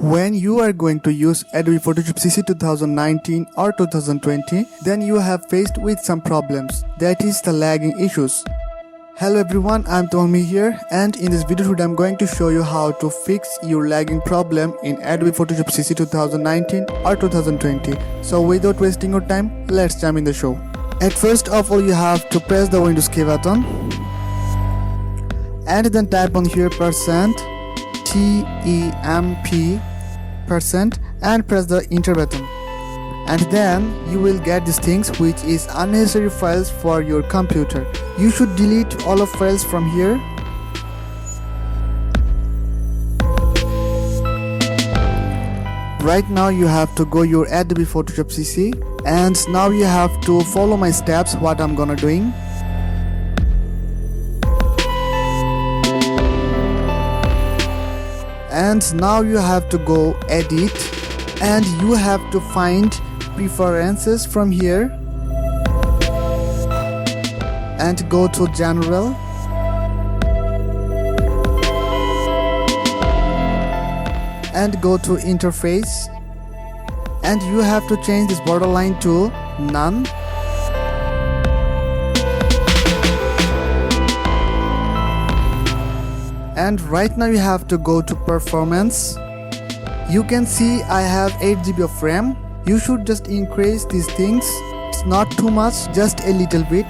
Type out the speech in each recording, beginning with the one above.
When you are going to use Adobe Photoshop CC 2019 or 2020, then you have faced with some problems, that is the lagging issues. Hello everyone, I'm Tommy here, and in this video today I'm going to show you how to fix your lagging problem in Adobe Photoshop CC 2019 or 2020. So without wasting your time, let's jump in the show. At first of all, you have to press the Windows key button and then type on here %temp% and press the enter button, and then you will get these things, which is unnecessary files for your computer. You should delete all of files from here. Right now you have to go your Adobe Photoshop CC, and now you have to follow my steps what I'm gonna doing. And now you have to go edit, and you have to find preferences from here and go to general and go to interface, and you have to change this borderline to none. And right now you have to go to performance. You can see I have 8 GB of RAM. You should just increase these things. It's not too much, just a little bit.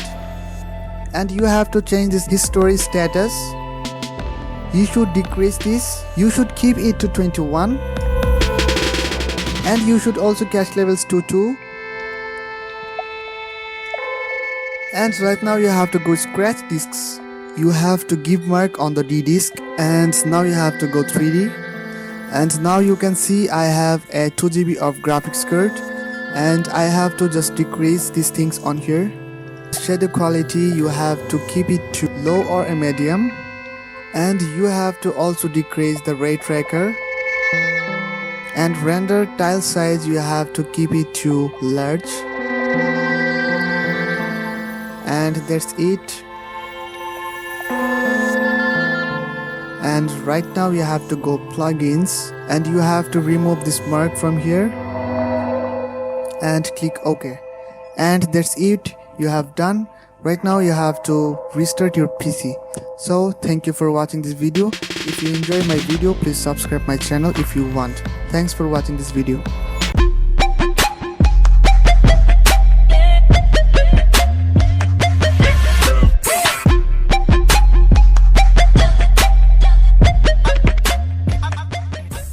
And you have to change this history status. You should decrease this. You should keep it to 21. And you should also cache levels to 2. And right now you have to go scratch disks. You have to give mark on the D disk, and now you have to go 3D. And now you can see I have a 2 GB of graphics card, and I have to just decrease these things on here. Shadow quality, you have to keep it to low or a medium, and you have to also decrease the ray tracker. And render tile size, you have to keep it to large. And that's it. And right now you have to go plugins, and you have to remove this mark from here and click OK. And that's it, you have done. Right now you have to restart your PC. So thank you for watching this video. If you enjoy my video, please subscribe my channel if you want. Thanks for watching this video.